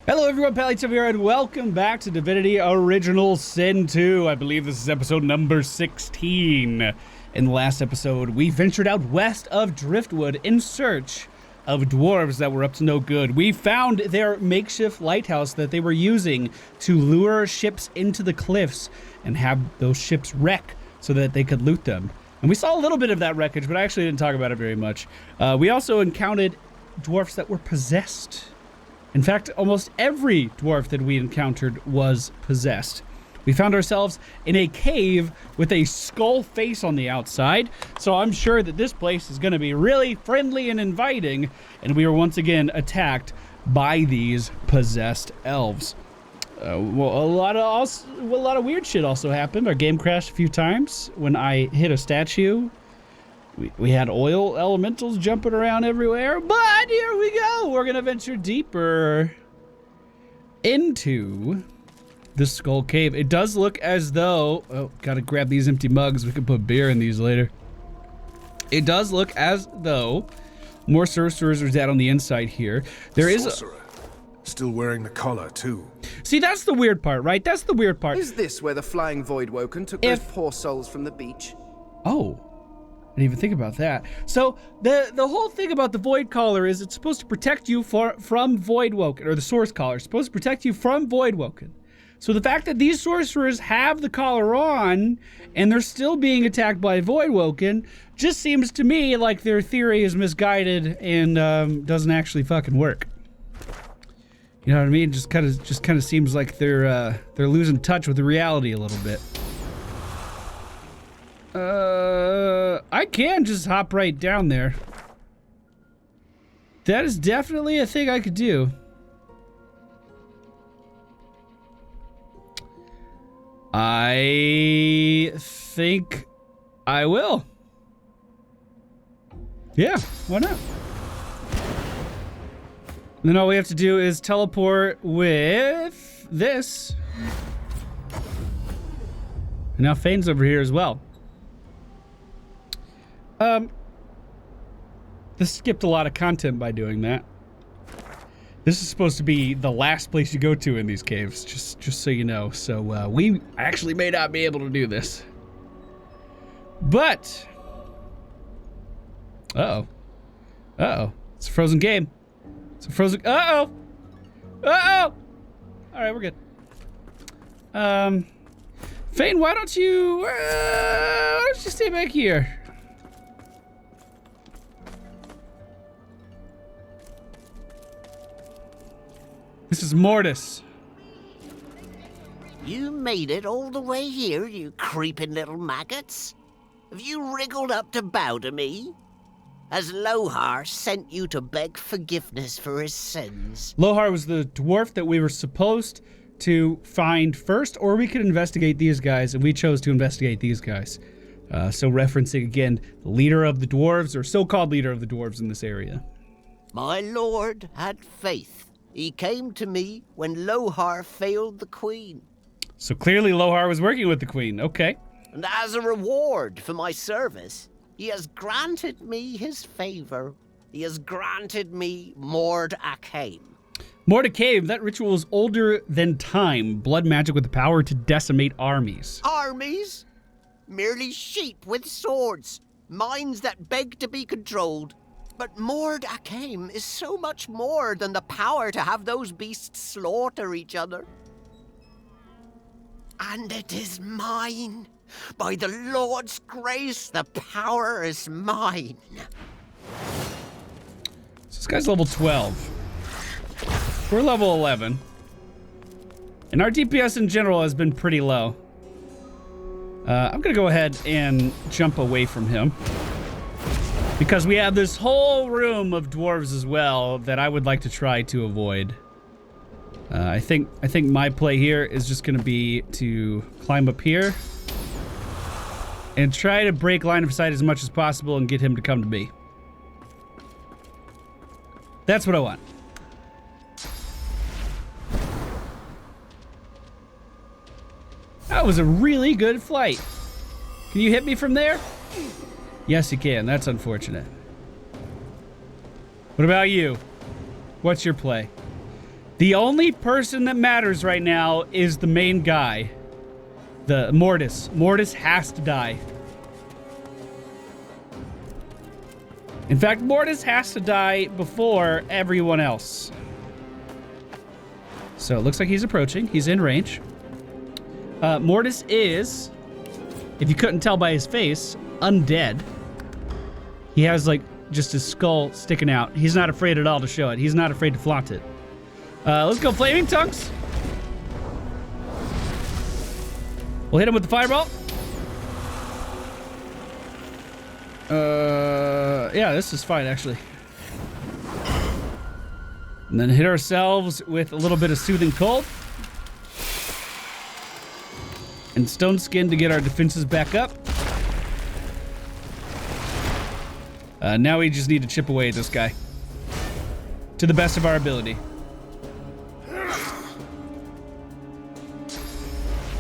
Hello everyone, MFPallytime here, and welcome back to Divinity Original Sin 2. I believe this is episode number 16. In the last episode, we ventured out west of Driftwood in search of dwarves that were up to no good. We found their makeshift lighthouse that they were using to lure ships into the cliffs and have those ships wreck so that they could loot them. And we saw a little bit of that wreckage, but I actually didn't talk about it very much. We also encountered dwarfs that were possessed. In fact, almost every dwarf that we encountered was possessed. We found ourselves in a cave with a skull face on the outside, so I'm sure that this place is going to be really friendly and inviting, and we were once again attacked by these possessed elves. Well, a lot of weird shit also happened. Our game crashed a few times when I hit a statue. We had oil elementals jumping around everywhere, but here we go. We're gonna venture deeper into the Skull Cave. It does look as though, oh, gotta grab these empty mugs. We can put beer in these later. It does look as though more sorcerers are dead on the inside here. There is Sorcerer. Still wearing the collar too. See, that's the weird part, right? That's the weird part. Is this where the flying Voidwoken took those poor souls from the beach? Oh. I didn't even think about that. So the whole thing about the Void Collar is it's supposed to protect you from Voidwoken, or the Source Collar is supposed to protect you from Voidwoken. So the fact that these sorcerers have the collar on and they're still being attacked by Voidwoken just seems to me like their theory is misguided and doesn't actually fucking work. You know what I mean? Just kind of seems like they're losing touch with the reality a little bit. I can just hop right down there. That is definitely a thing I could do. I think I will. Yeah, why not? And then all we have to do is teleport with this. And now Fane's over here as well. This skipped a lot of content by doing that. This is supposed to be the last place you go to in these caves, just so you know. So we actually may not be able to do this. But uh-oh, it's a frozen game. It's a frozen. Uh-oh. All right, we're good. Fane, why don't you stay back here? This is Mortis. You made it all the way here, you creeping little maggots? Have you wriggled up to bow to me? Has Lohar sent you to beg forgiveness for his sins? Lohar was the dwarf that we were supposed to find first, or we could investigate these guys, and we chose to investigate these guys. So referencing again, the leader of the dwarves, or so-called leader of the dwarves in this area. My lord had faith. He came to me when Lohar failed the queen. So clearly Lohar was working with the queen, okay. And as a reward for my service, he has granted me his favor. He has granted me Mord Akaim. Mord Akaim, that ritual is older than time. Blood magic with the power to decimate armies. Armies? Merely sheep with swords. Minds that beg to be controlled. But Mord Akaim is so much more than the power to have those beasts slaughter each other. And it is mine. By the Lord's grace, the power is mine. So this guy's level 12. We're level 11. And our DPS in general has been pretty low. I'm gonna go ahead and jump away from him. Because we have this whole room of dwarves as well that I would like to try to avoid. I think my play here is just gonna be to climb up here and try to break line of sight as much as possible and get him to come to me. That's what I want. That was a really good flight. Can you hit me from there? Yes, you can. That's unfortunate. What about you? What's your play? The only person that matters right now is the main guy. The Mortis. Mortis has to die. In fact, Mortis has to die before everyone else. So it looks like he's approaching. He's in range. Mortis is, if you couldn't tell by his face, undead. He has like just his skull sticking out. He's not afraid at all to show it. He's not afraid to flaunt it. Let's go Flaming Tongues. We'll hit him with the fireball. Yeah, this is fine actually. And then hit ourselves with a little bit of Soothing Cold. And Stone Skin to get our defenses back up. Now we just need to chip away at this guy. To the best of our ability.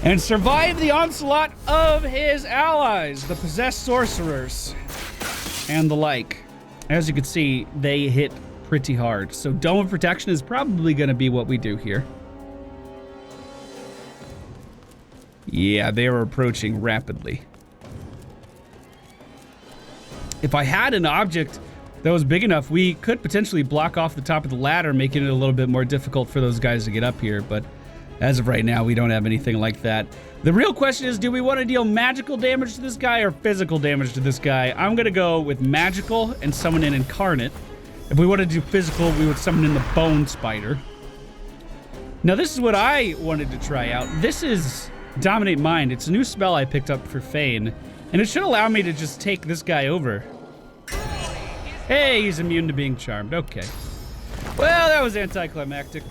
And survive the onslaught of his allies, the possessed sorcerers, and the like. As you can see, they hit pretty hard. So Dome of Protection is probably going to be what we do here. Yeah, they are approaching rapidly. If I had an object that was big enough, we could potentially block off the top of the ladder, making it a little bit more difficult for those guys to get up here, but as of right now, we don't have anything like that. The real question is, do we want to deal magical damage to this guy or physical damage to this guy? I'm going to go with magical and summon an Incarnate. If we want to do physical, we would summon in the Bone Spider. Now, this is what I wanted to try out. This is Dominate Mind. It's a new spell I picked up for Fane, and it should allow me to just take this guy over. Hey, he's immune to being charmed. Okay. Well, that was anticlimactic.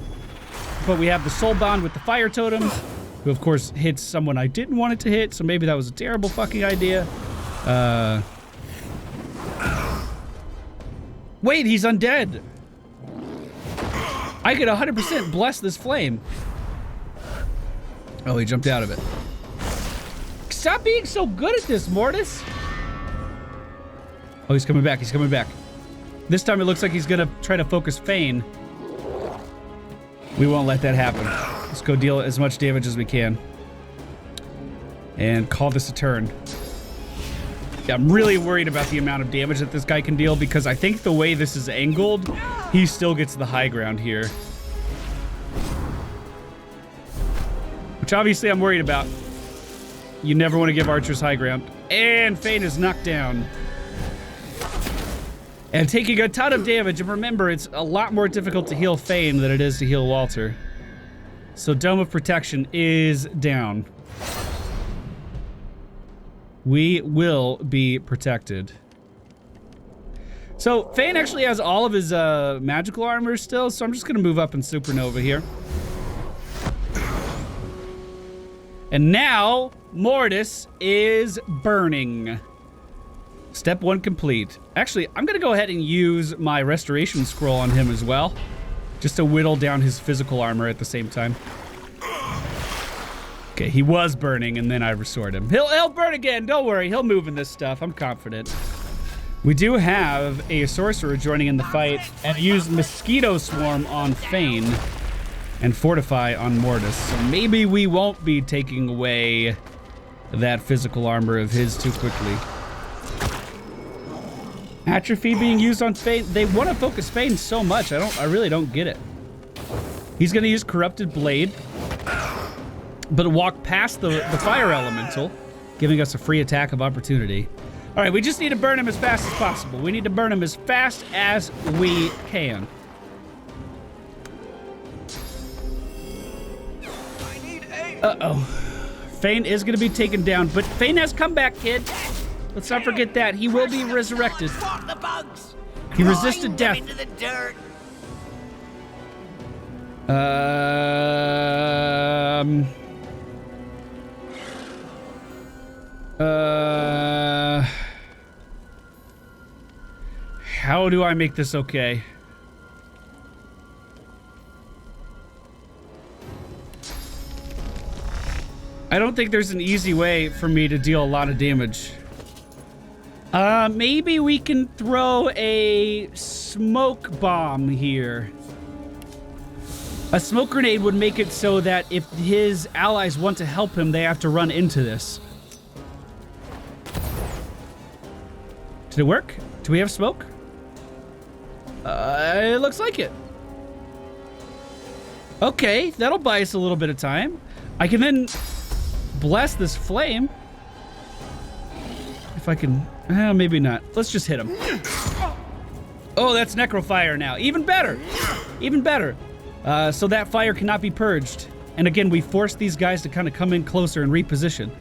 But we have the Soul Bond with the Fire Totem, who of course hits someone I didn't want it to hit, so maybe that was a terrible fucking idea. Wait, he's undead. I could 100% bless this flame. Oh, he jumped out of it. Stop being so good at this, Mortis. Oh, he's coming back. He's coming back. This time it looks like he's gonna try to focus Fane. We won't let that happen. Let's go deal as much damage as we can. And call this a turn. Yeah, I'm really worried about the amount of damage that this guy can deal because I think the way this is angled, he still gets the high ground here. Which obviously I'm worried about. You never want to give archers high ground. And Fane is knocked down. And taking a ton of damage, and remember, it's a lot more difficult to heal Fane than it is to heal Walter. So Dome of Protection is down. We will be protected. So Fane actually has all of his magical armor still, so I'm just gonna move up in Supernova here. And now, Mortis is burning. Step 1 complete. Actually, I'm gonna go ahead and use my restoration scroll on him as well, just to whittle down his physical armor at the same time. Okay, he was burning, and then I restored him. He'll burn again. Don't worry, he'll move in this stuff. I'm confident. We do have a sorcerer joining in the fight, and use Mosquito Swarm on Fane and Fortify on Mortis. So maybe we won't be taking away that physical armor of his too quickly. Atrophy being used on Fane. They want to focus Fane so much. I really don't get it. He's going to use Corrupted Blade, but walk past the fire elemental, giving us a free attack of opportunity. All right, we just need to burn him as fast as possible. We need to burn him as fast as we can. Uh-oh. Fane is going to be taken down, but Fane has comeback, kid. Let's not forget that. He will be resurrected. Fought the bugs. He resisted death. Into the dirt. How do I make this okay? I don't think there's an easy way for me to deal a lot of damage. Maybe we can throw a smoke bomb here. A smoke grenade would make it so that if his allies want to help him, they have to run into this. Did it work? Do we have smoke? It looks like it. Okay, that'll buy us a little bit of time. I can then bless this flame. If I can, maybe not. Let's just hit him. Oh, that's necrofire now. Even better. Even better. So that fire cannot be purged. And again, we force these guys to kind of come in closer and reposition.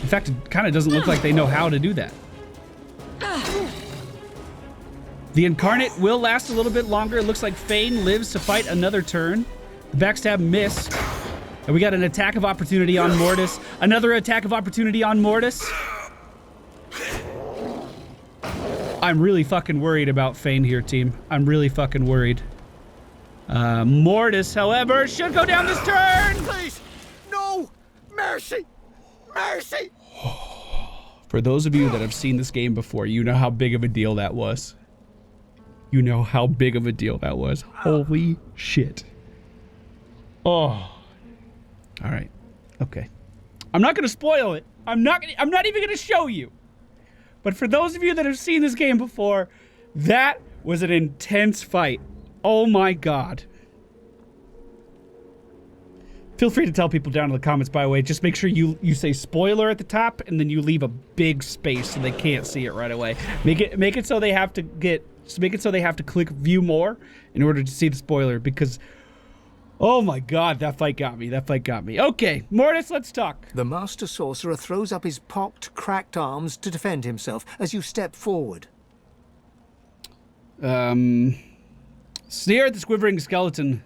In fact, it kind of doesn't look like they know how to do that. The Incarnate will last a little bit longer. It looks like Fane lives to fight another turn. The backstab missed. And we got an attack of opportunity on Mortis. Another attack of opportunity on Mortis. I'm really fucking worried about Fane here, team. I'm really fucking worried. Mortis, however, should go down this turn! Please! No! Mercy! Mercy! For those of you that have seen this game before, you know how big of a deal that was. You know how big of a deal that was. Holy shit. Oh. All right. Okay. I'm not going to spoil it. I'm not even going to show you. But for those of you that have seen this game before, that was an intense fight. Oh my god. Feel free to tell people down in the comments, by the way. Just make sure you say spoiler at the top, and then you leave a big space so they can't see it right away. Make it so they have to click view more in order to see the spoiler, because oh my god, that fight got me. That fight got me. Okay, Mortis, let's talk. The Master Sorcerer throws up his pocked, cracked arms to defend himself as you step forward. Sneer at the quivering skeleton.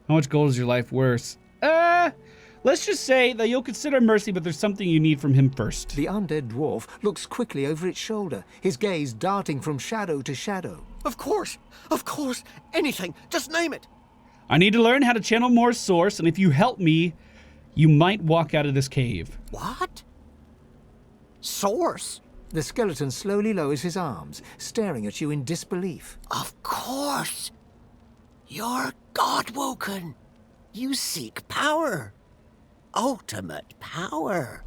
How much gold is your life worth? Let's just say that you'll consider mercy, but there's something you need from him first. The undead dwarf looks quickly over its shoulder, his gaze darting from shadow to shadow. Of course! Anything! Just name it! I need to learn how to channel more source, and if you help me, you might walk out of this cave. What? Source? The skeleton slowly lowers his arms, staring at you in disbelief. Of course! You're God-woken! You seek power! Ultimate power!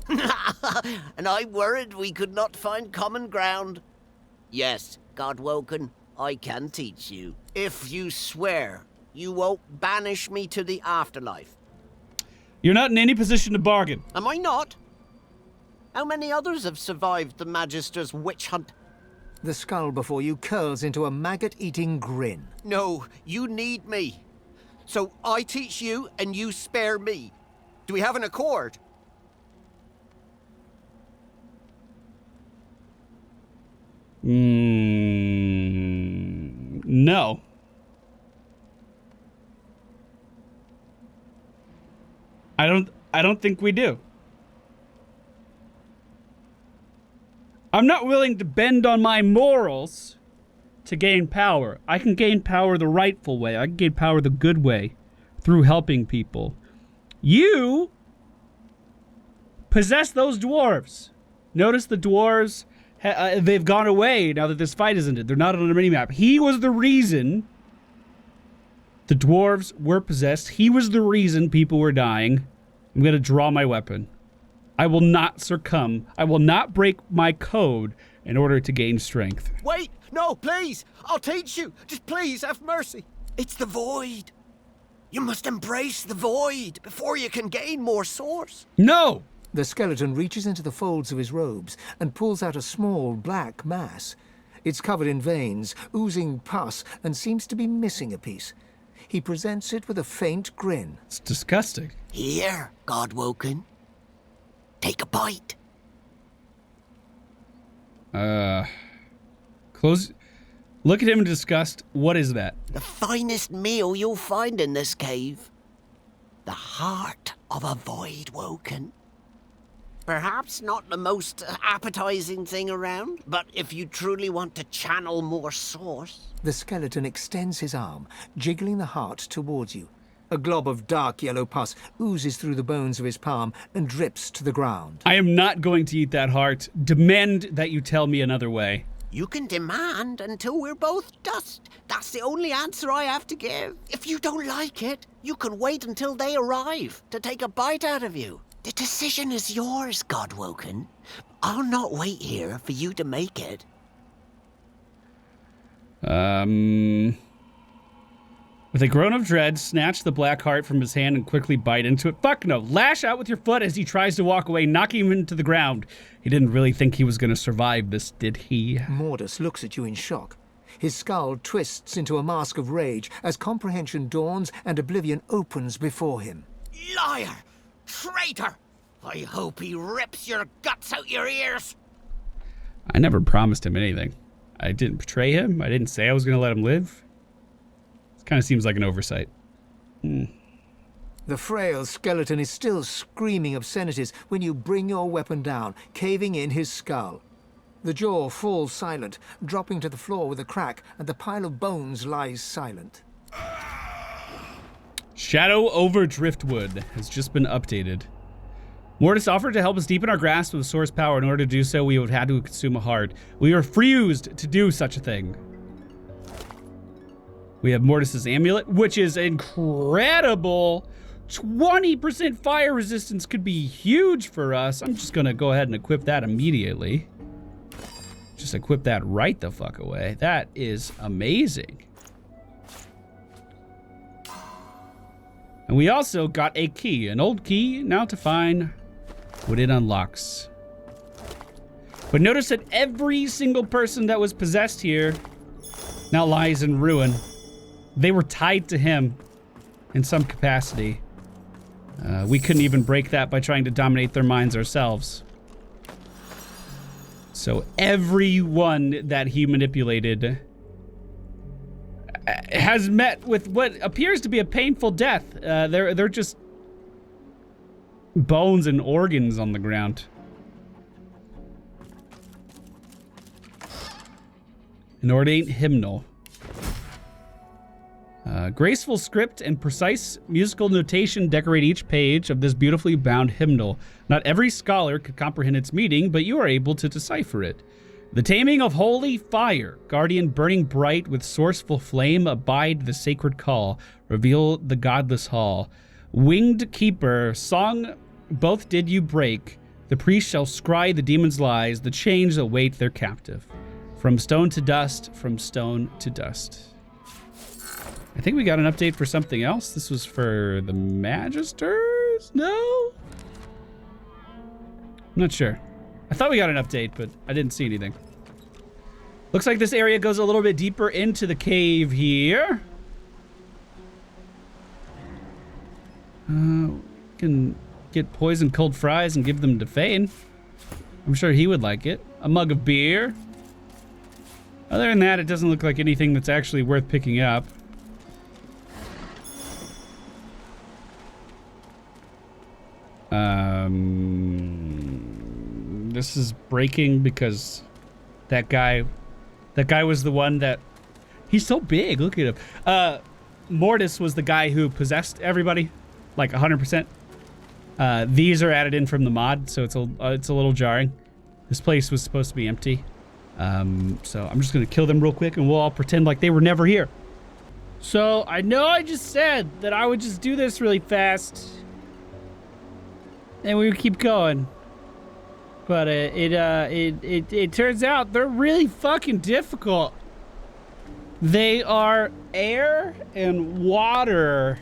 And I worried we could not find common ground. Yes, God-woken, I can teach you. If you swear you won't banish me to the afterlife. You're not in any position to bargain. Am I not? How many others have survived the Magister's witch hunt? The skull before you curls into a maggot-eating grin. No, you need me. So I teach you and you spare me. Do we have an accord? No. I don't think we do. I'm not willing to bend on my morals to gain power. I can gain power the rightful way. I can gain power the good way through helping people. You possess those dwarves. Notice the dwarves, they've gone away now that this fight is ended. They're not on the minimap. He was the reason the dwarves were possessed. He was the reason people were dying. I'm going to draw my weapon. I will not succumb. I will not break my code in order to gain strength. Wait! No, please! I'll teach you! Just please, have mercy! It's the void! You must embrace the void before you can gain more source. No! The skeleton reaches into the folds of his robes and pulls out a small black mass. It's covered in veins, oozing pus, and seems to be missing a piece. He presents it with a faint grin. It's disgusting. Here, God-woken. Take a bite. Close. Look at him in disgust. What is that? The finest meal you'll find in this cave. The heart of a void-woken. Perhaps not the most appetizing thing around, but if you truly want to channel more source... The skeleton extends his arm, jiggling the heart towards you. A glob of dark yellow pus oozes through the bones of his palm and drips to the ground. I am not going to eat that heart. Demand that you tell me another way. You can demand until we're both dust. That's the only answer I have to give. If you don't like it, you can wait until they arrive to take a bite out of you. The decision is yours, Godwoken. I'll not wait here for you to make it. With a groan of dread, snatch the black heart from his hand and quickly bite into it. Fuck no. Lash out with your foot as he tries to walk away, knocking him into the ground. He didn't really think he was going to survive this, did he? Mortis looks at you in shock. His skull twists into a mask of rage as comprehension dawns and oblivion opens before him. Liar! Traitor! I hope he rips your guts out your ears! I never promised him anything. I didn't betray him. I didn't say I was going to let him live. Kind of seems like an oversight. The frail skeleton is still screaming obscenities when you bring your weapon down, caving in his skull. The jaw falls silent, dropping to the floor with a crack, and the pile of bones lies silent. Shadow over Driftwood has just been updated. Mortis offered to help us deepen our grasp of the source power. In order to do so, we would have had to consume a heart. We refused to do such a thing. We have Mortis's amulet, which is incredible. 20% fire resistance could be huge for us. I'm just gonna go ahead and equip that immediately. Just equip that right the fuck away. That is amazing. And we also got a key, an old key, now to find what it unlocks. But notice that every single person that was possessed here now lies in ruin. They were tied to him in some capacity. We couldn't even break that by trying to dominate their minds ourselves. So everyone that he manipulated has met with what appears to be a painful death. They're just bones and organs on the ground. An ornate hymnal. Graceful script and precise musical notation decorate each page of this beautifully bound hymnal. Not every scholar could comprehend its meaning, but you are able to decipher it. The taming of holy fire, guardian burning bright with sourceful flame, abide the sacred call, reveal the godless hall. Winged keeper, song both did you break. The priest shall scry the demon's lies, the chains await their captive. From stone to dust, from stone to dust. I think we got an update for something else. This was for the Magisters? No? I'm not sure. I thought we got an update, but I didn't see anything. Looks like this area goes a little bit deeper into the cave here. Can get poisoned cold fries and give them to Fane. I'm sure he would like it. A mug of beer. Other than that, it doesn't look like anything that's actually worth picking up. This is breaking because that guy was the one that, he's so big, look at him. Mortis was the guy who possessed everybody, like 100%. These are added in from the mod, so it's a little jarring. This place was supposed to be empty. So I'm just gonna kill them real quick and we'll all pretend like they were never here. So I know I just said that I would just do this really fast and we would keep going. But it turns out they're really fucking difficult. They are air and water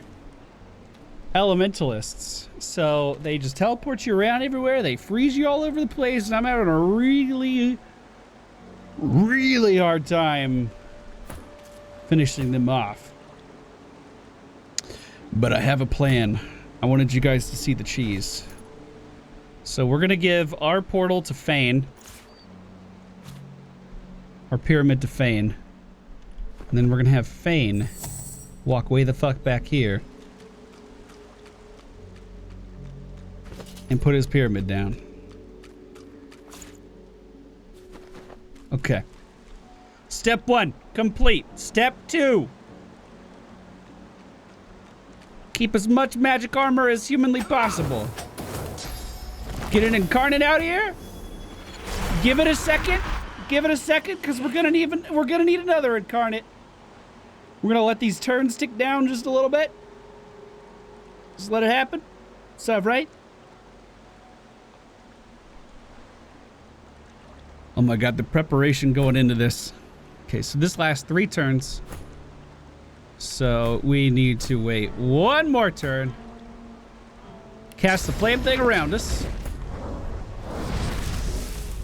elementalists. So they just teleport you around everywhere. They freeze you all over the place. And I'm having a really, really hard time finishing them off. But I have a plan. I wanted you guys to see the cheese. So we're gonna give our portal to Fane. Our pyramid to Fane. And then we're gonna have Fane walk way the fuck back here. And put his pyramid down. Okay. Step 1, complete. Step 2. Keep as much magic armor as humanly possible. Get an Incarnate out here. Give it a second. Give it a second, because we're gonna need another Incarnate. We're gonna let these turns tick down just a little bit. Just let it happen. Sound right? Oh my god, the preparation going into this. Okay, so this lasts 3 turns. So we need to wait 1 more turn. Cast the flame thing around us.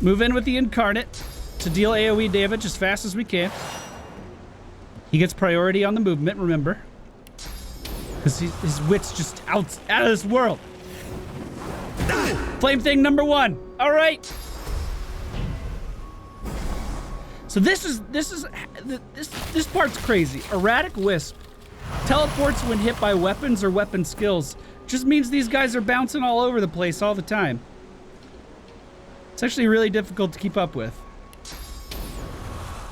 Move in with the Incarnate to deal AoE damage as fast as we can. He gets priority on the movement, remember. Because his wit's just out of this world. Flame thing number 1. All right. So this part's crazy. Erratic Wisp teleports when hit by weapons or weapon skills. Just means these guys are bouncing all over the place all the time. It's actually really difficult to keep up with.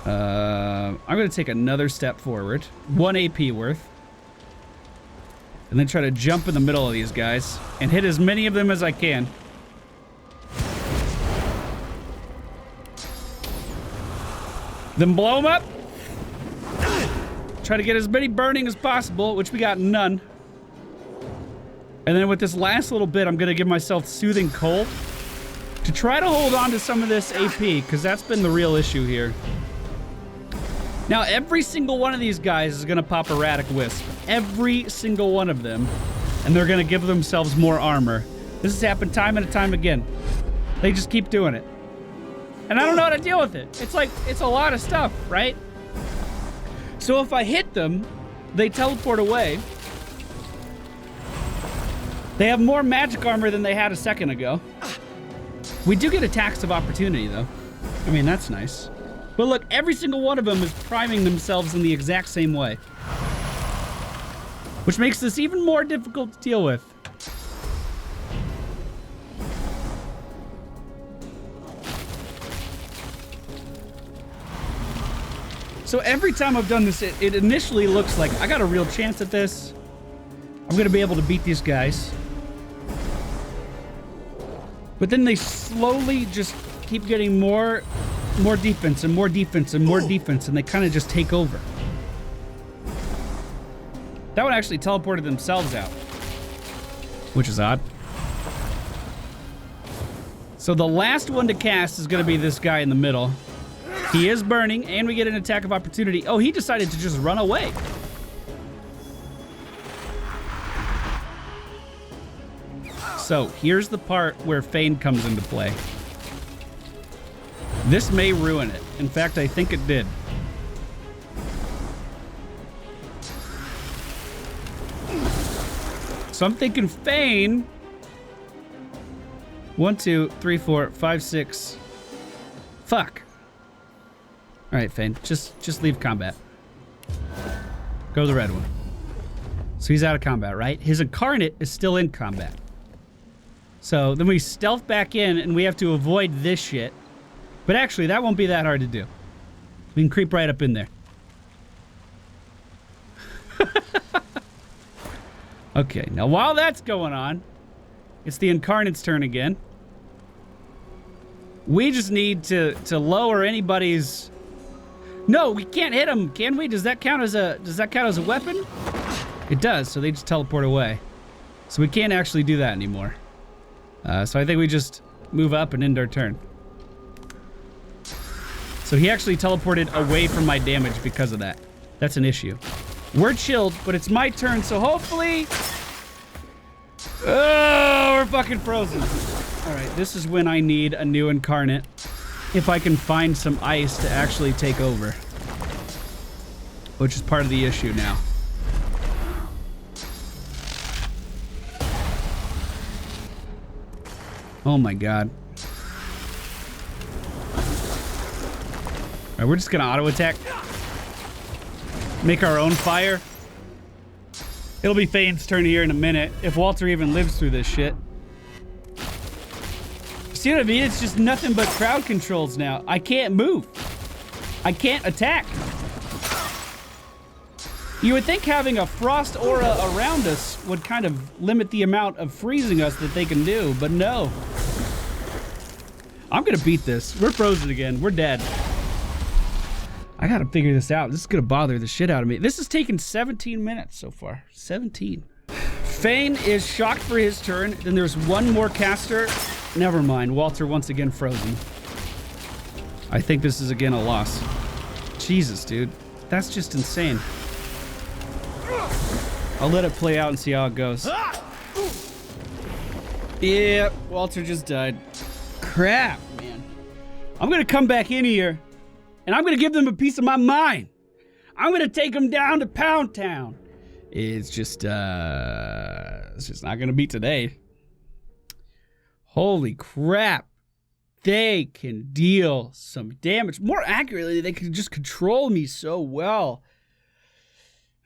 I'm going to take another step forward. 1 AP worth. And then try to jump in the middle of these guys and hit as many of them as I can. Then blow them up. Try to get as many burning as possible, which we got none. And then with this last little bit, I'm going to give myself Soothing Cold to try to hold on to some of this AP, because that's been the real issue here. Now, every single one of these guys is going to pop Erratic Wisp. Every single one of them. And they're going to give themselves more armor. This has happened time and time again. They just keep doing it. And I don't know how to deal with it. It's like, it's a lot of stuff, right? So if I hit them, they teleport away. They have more magic armor than they had a second ago. We do get attacks of opportunity, though. I mean, that's nice. But look, every single one of them is priming themselves in the exact same way. Which makes this even more difficult to deal with. So every time I've done this, it initially looks like I got a real chance at this. I'm going to be able to beat these guys. But then they slowly just keep getting more defense and more defense and more defense, and they kind of just take over. That one actually teleported themselves out, which is odd. So the last one to cast is going to be this guy in the middle. He is burning, and we get an attack of opportunity. Oh, he decided to just run away. So here's the part where Feign comes into play. This may ruin it. In fact, I think it did. So I'm thinking Feign. 1, 2, 3, 4, 5, 6. Fuck. All right, Feign, just leave combat. Go to the red one. So he's out of combat, right? His Incarnate is still in combat. So then we stealth back in, and we have to avoid this shit. But actually, that won't be that hard to do. We can creep right up in there. Okay, now while that's going on, it's the Incarnate's turn again. We just need to lower anybody's... No, we can't hit them, can we? Does that count as a weapon? It does, so they just teleport away. So we can't actually do that anymore. So I think we just move up and end our turn. So he actually teleported away from my damage because of that. That's an issue. We're chilled, but it's my turn, so hopefully... Oh, we're fucking frozen. All right, this is when I need a new Incarnate. If I can find some ice to actually take over. Which is part of the issue now. Oh my god. Alright, we're just gonna auto attack. Make our own fire. It'll be Feign's turn here in a minute, if Walter even lives through this shit. See what I mean? It's just nothing but crowd controls now. I can't move. I can't attack. You would think having a frost aura around us would kind of limit the amount of freezing us that they can do, but no. I'm gonna beat this. We're frozen again. We're dead. I gotta figure this out. This is gonna bother the shit out of me. This has taken 17 minutes so far. 17. Fane is shocked for his turn. Then there's one more caster. Never mind. Walter once again frozen. I think this is again a loss. Jesus, dude. That's just insane. I'll let it play out and see how it goes. Yeah, Walter just died. Crap, man. I'm gonna come back in here and I'm gonna give them a piece of my mind. I'm gonna take them down to Pound Town. It's just not gonna be today. Holy crap. They can deal some damage. More accurately, they can just control me so well.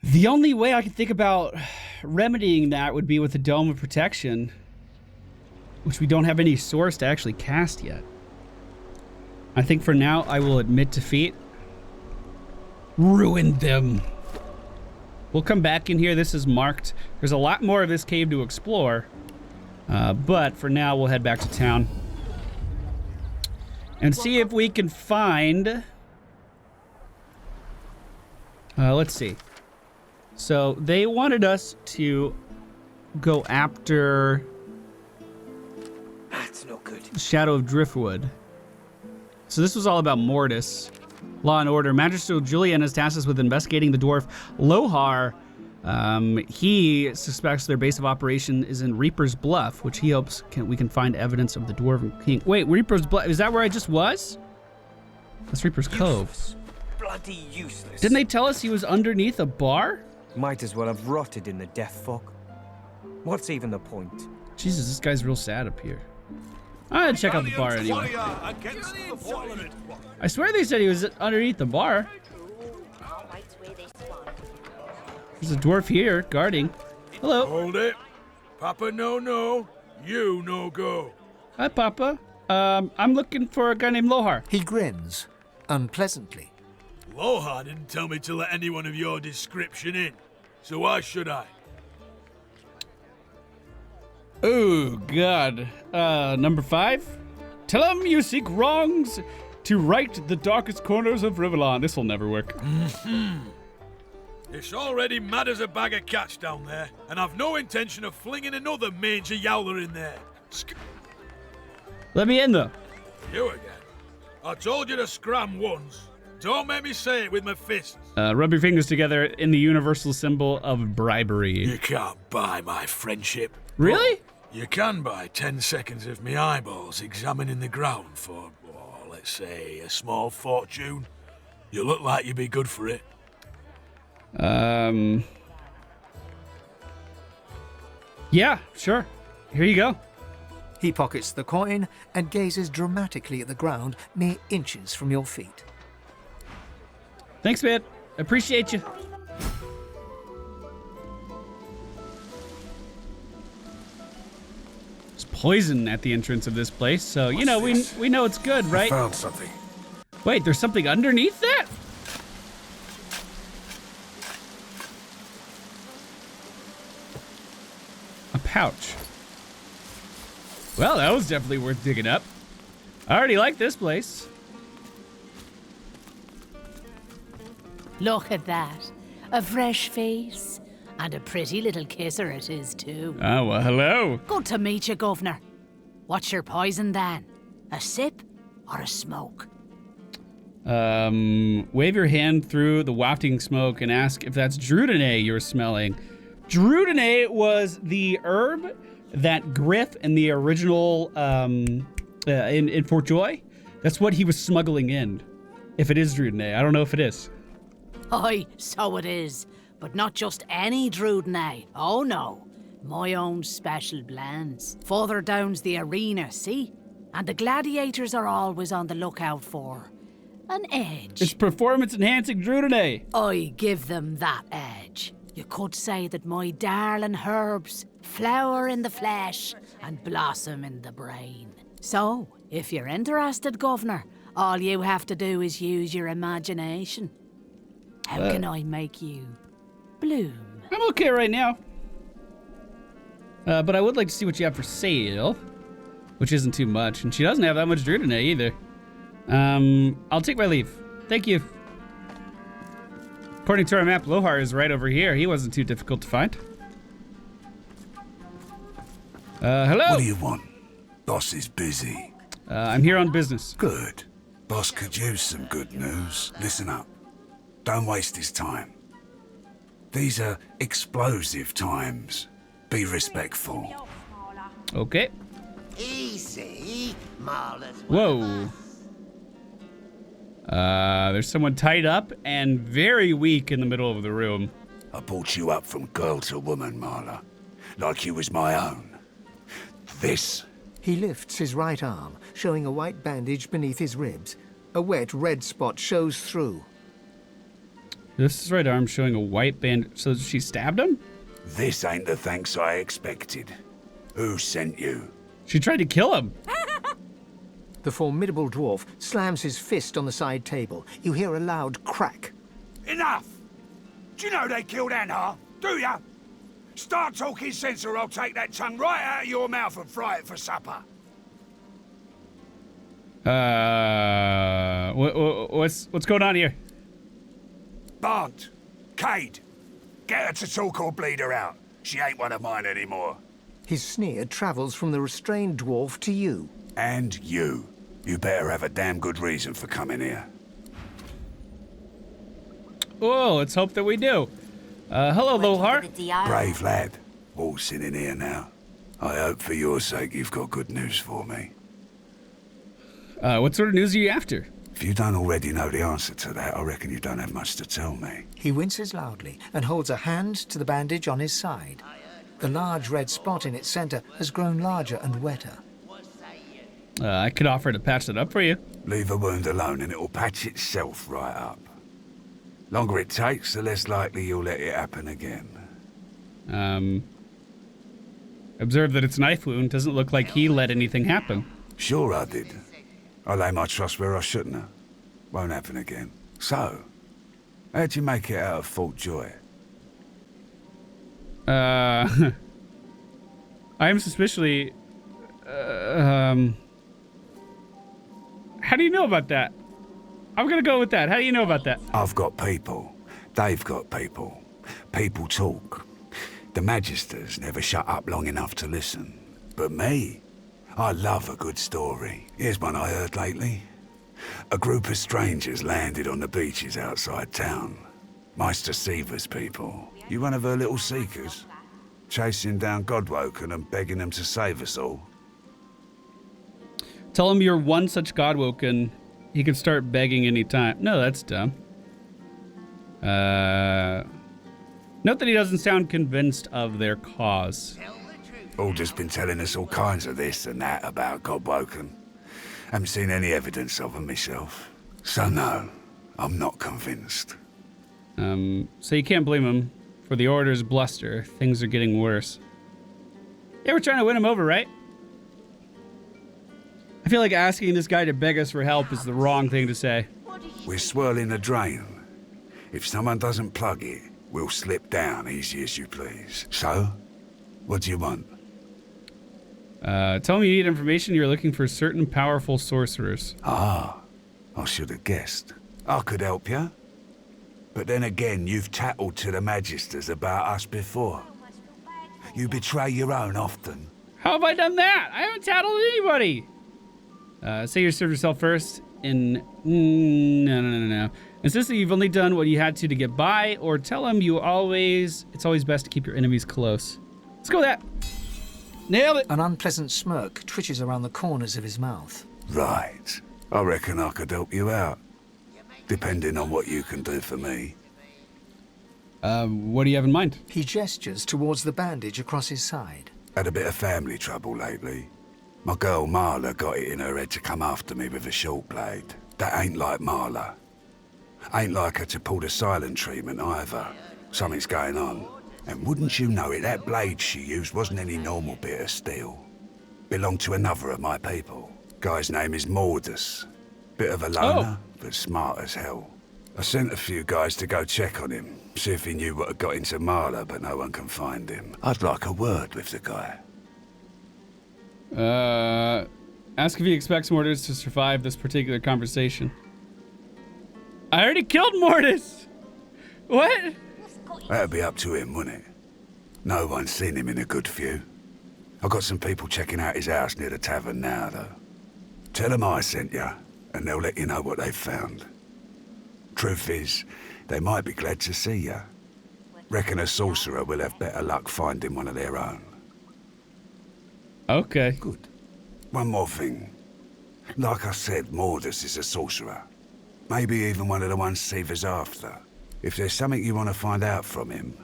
The only way I can think about remedying that would be with the Dome of Protection, which we don't have any source to actually cast yet. I think for now, I will admit defeat. Ruin them. We'll come back in here. This is marked. There's a lot more of this cave to explore. But for now, we'll head back to town and see if we can find... let's see. So they wanted us to go after... That's no good. Shadow of Driftwood. So this was all about Mortis. Law and Order. Magister Julian has tasked us with investigating the dwarf Lohar. He suspects their base of operation is in Reaper's Bluff, which he hopes we can find evidence of the Dwarven King. Wait, Reaper's Bluff, is that where I just was? That's Reaper's Cove. Bloody useless. Didn't they tell us he was underneath a bar? Might as well have rotted in the death fog. What's even the point? Jesus, this guy's real sad up here. I'm gonna check out the bar anyway. I swear they said he was underneath the bar. There's a dwarf here, guarding. Hello. Hold it. Papa no, you no go. Hi, Papa. I'm looking for a guy named Lohar. He grins, unpleasantly. Lohar didn't tell me to let anyone of your description in, so why should I? Oh, God. Number 5. Tell him you seek wrongs to right the darkest corners of Rivellon. This will never work. It's already mad as a bag of cats down there, and I've no intention of flinging another mangy yowler in there. Let me in, though. You again? I told you to scram once. Don't make me say it with my fists. Rub your fingers together in the universal symbol of bribery. You can't buy my friendship. Really? You can buy 10 seconds of me eyeballs examining the ground for, let's say, a small fortune. You look like you'd be good for it. Yeah, sure. Here you go. He pockets the coin and gazes dramatically at the ground mere inches from your feet. Thanks, man. Appreciate you. There's poison at the entrance of this place, so, you know, we know it's good, right? I found something. Wait, there's something underneath that? A pouch. Well, that was definitely worth digging up. I already like this place. Look at that. A fresh face. And a pretty little kisser it is, too. Oh, well, hello. Good to meet you, Governor. What's your poison, then? A sip or a smoke? Wave your hand through the wafting smoke and ask if that's Drudene you're smelling. Drudene was the herb that Griff in the original, in Fort Joy, that's what he was smuggling in. If it is Drudene, I don't know if it is. Aye, so it is. But not just any Drudene. Oh no. My own special blends. Further down's the arena, see? And the gladiators are always on the lookout for an edge. It's performance enhancing Drudene. I give them that edge. You could say that my darling herbs flower in the flesh and blossom in the brain. So, if you're interested, Governor, all you have to do is use your imagination. How can I make you bloom? I'm okay right now. But I would like to see what you have for sale. which isn't too much. And she doesn't have that much dirt in it either. I'll take my leave. Thank you. According to our map, Lohar is right over here. He wasn't too difficult to find. Hello? What do you want? Boss is busy. I'm here on business. Good. Boss could use some good news. Listen up. Don't waste his time. These are explosive times. Be respectful. Okay. Easy, Marla's. Whoa. There's someone tied up and very weak in the middle of the room. I brought you up from girl to woman, Marla. Like you was my own. This. He lifts his right arm, showing a white bandage beneath his ribs. A wet red spot shows through. This is right arm showing a white band. So she stabbed him? This ain't the thanks I expected. Who sent you? She tried to kill him. The formidable dwarf slams his fist on the side table. You hear a loud crack. Enough! Do you know they killed Anna? Do ya? Start talking sense or I'll take that tongue right out of your mouth and fry it for supper. What's going on here? Barnt, Cade, get her to talk or bleed her out. She ain't one of mine anymore. His sneer travels from the restrained dwarf to you. And you. You better have a damn good reason for coming here. Oh, let's hope that we do. Hello, Lohar. Brave lad. Waltzing in here now. I hope for your sake you've got good news for me. What sort of news are you after? If you don't already know the answer to that, I reckon you don't have much to tell me. He winces loudly and holds a hand to the bandage on his side. The large red spot in its center has grown larger and wetter. I could offer to patch it up for you. Leave a wound alone and it'll patch itself right up. Longer it takes, the less likely you'll let it happen again. Observe that it's a knife wound. Doesn't look like he let anything happen. Sure I did. I lay my trust where I shouldn't have. Won't happen again. So, how'd you make it out of Fort Joy? I am suspiciously... How do you know about that? I'm gonna go with that. How do you know about that? I've got people. They've got people. People talk. The Magisters never shut up long enough to listen. But me, I love a good story. Here's one I heard lately. A group of strangers landed on the beaches outside town. Meister Seaver's people. You one of her little seekers? Chasing down Godwoken and begging them to save us all? Tell him you're one such Godwoken. He can start begging anytime. No, that's dumb. Note that he doesn't sound convinced of their cause. All just been telling us all kinds of this and that about Godwoken. Haven't seen any evidence of them myself. So no, I'm not convinced. So you can't blame him for the Order's bluster. Things are getting worse. Yeah, we're trying to win him over, right? I feel like asking this guy to beg us for help is the wrong thing to say. We're swirling the drain. If someone doesn't plug it, we'll slip down easy as you please. So, what do you want? Tell me you need information. You're looking for certain powerful sorcerers. Ah, I should have guessed. I could help you. But then again, you've tattled to the Magisters about us before. You betray your own often. How have I done that? I haven't tattled anybody. Say you served yourself first in... No. Insist that you've only done what you had to get by, or tell him it's always best to keep your enemies close. Let's go with that. Nailed it. An unpleasant smirk twitches around the corners of his mouth. Right. I reckon I could help you out. Depending on what you can do for me. What do you have in mind? He gestures towards the bandage across his side. Had a bit of family trouble lately. My girl Marla got it in her head to come after me with a short blade. That ain't like Marla. Ain't like her to pull the silent treatment either. Something's going on. And wouldn't you know it, that blade she used wasn't any normal bit of steel. Belonged to another of my people. Guy's name is Mordus. Bit of a loner, but smart as hell. I sent a few guys to go check on him, see if he knew what had got into Marla, but no one can find him. I'd like a word with the guy. Ask if he expects Mortis to survive this particular conversation. I already killed Mortis! What? That'd be up to him, wouldn't it? No one's seen him in a good few. I've got some people checking out his house near the tavern now, though. Tell them I sent you, and they'll let you know what they've found. Truth is, they might be glad to see you. Reckon a sorcerer will have better luck finding one of their own. Okay. Good. One more thing. Like I said, Mortis is a sorcerer. Maybe even one of the ones Seaver's after. If there's something you want to find out from him,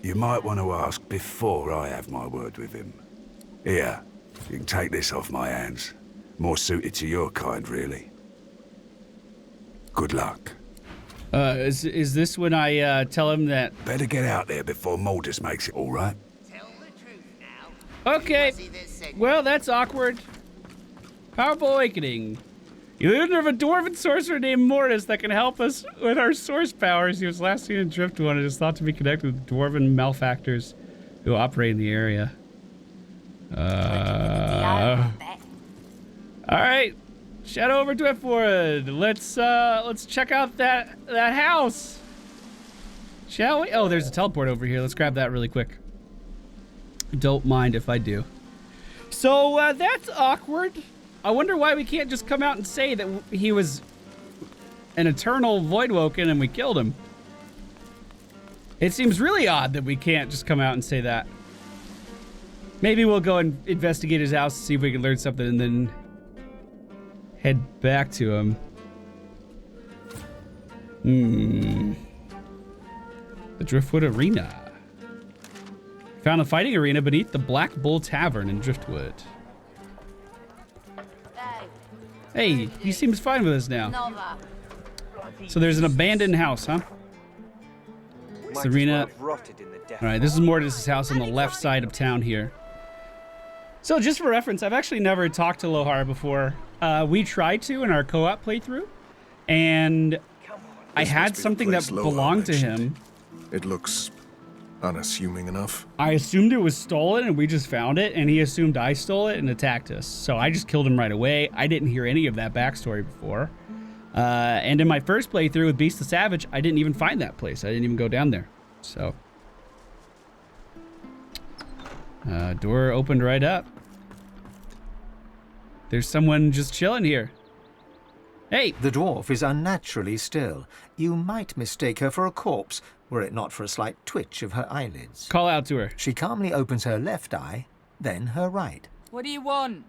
you might want to ask before I have my word with him. Here, you can take this off my hands. More suited to your kind, really. Good luck. Is this when I tell him that? Better get out there before Mortis makes it, all right? Tell the truth now. Okay. Well, that's awkward. Powerful awakening. You learn of a dwarven sorcerer named Mortis that can help us with our source powers. He was last seen in Driftwood and is thought to be connected with dwarven malefactors who operate in the area. All right, shadow over Driftwood. Let's check out that house, shall we? Oh, there's a teleport over here. Let's grab that really quick. Don't mind if I do. So that's awkward. I wonder why we can't just come out and say that he was an eternal Voidwoken and we killed him. It seems really odd that we can't just come out and say that. Maybe we'll go and investigate his house, see if we can learn something, and then head back to him. The Driftwood Arena. Found a fighting arena beneath the Black Bull Tavern in Driftwood. Hey, he seems fine with us now. So there's an abandoned house, huh? This arena. Alright, this is Mortis' house on the left side of town here. So just for reference, I've actually never talked to Lohar before. We tried to in our co-op playthrough, and I had something that belonged to him. It looks unassuming enough. I assumed it was stolen and we just found it, and he assumed I stole it and attacked us. So I just killed him right away. I didn't hear any of that backstory before. And in my first playthrough with Beast the Savage, I didn't even find that place. I didn't even go down there. So. Door opened right up. There's someone just chilling here. Hey! The dwarf is unnaturally still. You might mistake her for a corpse, were it not for a slight twitch of her eyelids. Call out to her. She calmly opens her left eye, then her right. What do you want?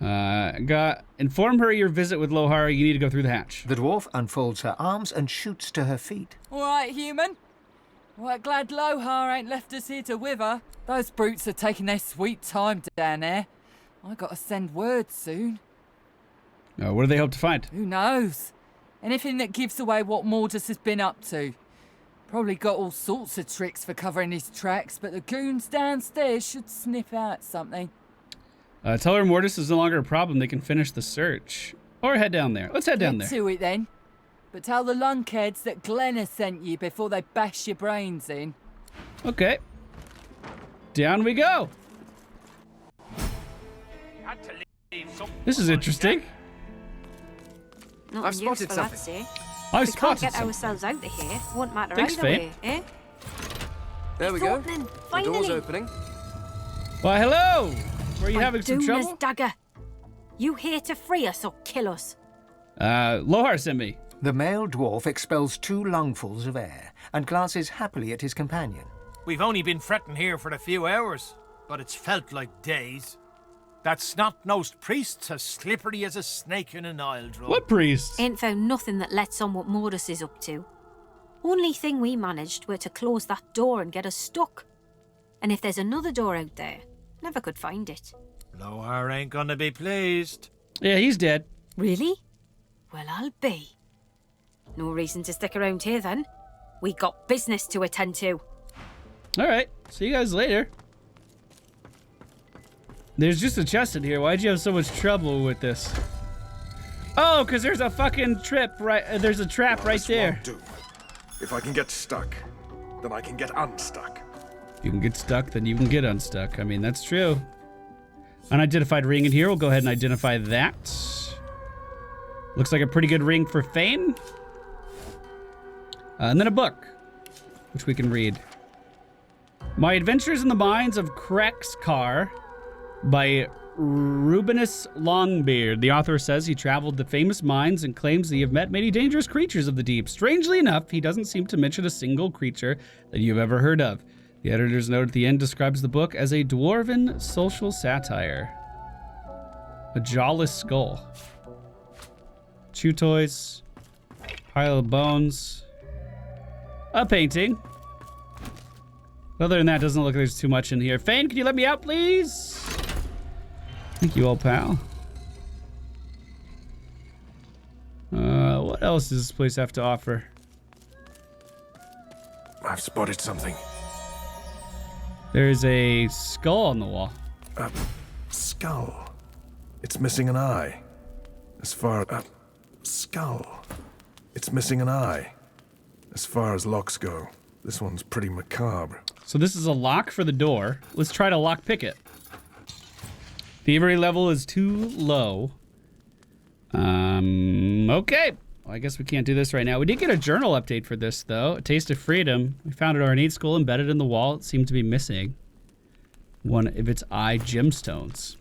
Inform her your visit with Lohar. You need to go through the hatch. The dwarf unfolds her arms and shoots to her feet. All right, human. Right, glad Lohar ain't left us here to wither. Those brutes are taking their sweet time down there. I gotta send word soon. What do they hope to find? Who knows? Anything that gives away what Mortis has been up to. Probably got all sorts of tricks for covering his tracks, but the goons downstairs should sniff out something. Tell her Mortis is no longer a problem. They can finish the search. Or head down there. Let's head down there. Get to it then. But tell the lunkheads that Glenn has sent you before they bash your brains in. Okay. Down we go. This is interesting. I've spotted something. I've we spotted can't get something. ourselves out of here. Won't matter Thanks, either Faye. way, eh? There we It's go. opening, The finally. door's opening. Why, hello. Were you having some Doona's trouble? dagger. You here to free us or kill us? Lohar sent me. The male dwarf expels 2 lungfuls of air and glances happily at his companion. We've only been fretting here for a few hours, but it's felt like days. That snot-nosed priest's as slippery as a snake in an oil drum. What priest? Ain't found nothing that lets on what Mortis is up to. Only thing we managed were to close that door and get us stuck. And if there's another door out there, never could find it. Lohar ain't gonna be pleased. Yeah, he's dead. Really? Well, I'll be. No reason to stick around here then. We got business to attend to. All right. See you guys later. There's just a chest in here. Why'd you have so much trouble with this? Oh, because there's a fucking trip right. There's a trap right there. This won't do. If I can get stuck, then I can get unstuck. You can get stuck, then you can get unstuck. I mean, that's true. Unidentified ring in here. We'll go ahead and identify that. Looks like a pretty good ring for Fane. And then a book, which we can read. My Adventures in the Mines of Krexkar by Rubenus Longbeard. The author says he traveled to famous mines and claims that he have met many dangerous creatures of the deep. Strangely enough, he doesn't seem to mention a single creature that you've ever heard of. The editor's note at the end describes the book as a dwarven social satire. A jawless skull. Chew toys. Pile of bones. A painting. Other than that, it doesn't look like there's too much in here. Fane, can you let me out, please? Thank you, old pal. What else does this place have to offer? I've spotted something. There's a skull on the wall. A skull. It's missing an eye. As far as... skull. It's missing an eye. As far as locks go, this one's pretty macabre. So this is a lock for the door. Let's try to lock pick it. Thievery level is too low. Okay. Well, I guess we can't do this right now. We did get a journal update for this, though. A Taste of Freedom. We found an ornate skull embedded in the wall. It seemed to be missing one of its eye gemstones.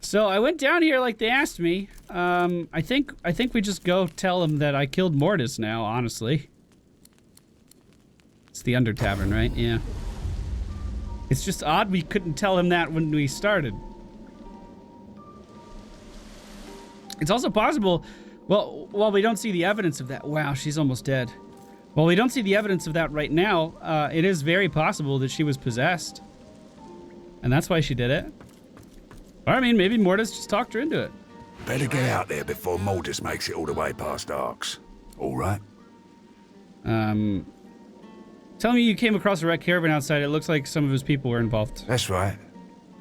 So I went down here like they asked me. I think we just go tell them that I killed Mortis now, honestly. It's the Under Tavern, right? Yeah. It's just odd we couldn't tell him that when we started. It's also possible, well, while we don't see the evidence of that. Wow, she's almost dead. While we don't see the evidence of that right now, it is very possible that she was possessed. And that's why she did it. Or, I mean, maybe Mortis just talked her into it. Better get out there before Mortis makes it all the way past Arks. All right? Tell me you came across a wrecked caravan outside. It looks like some of his people were involved. That's right.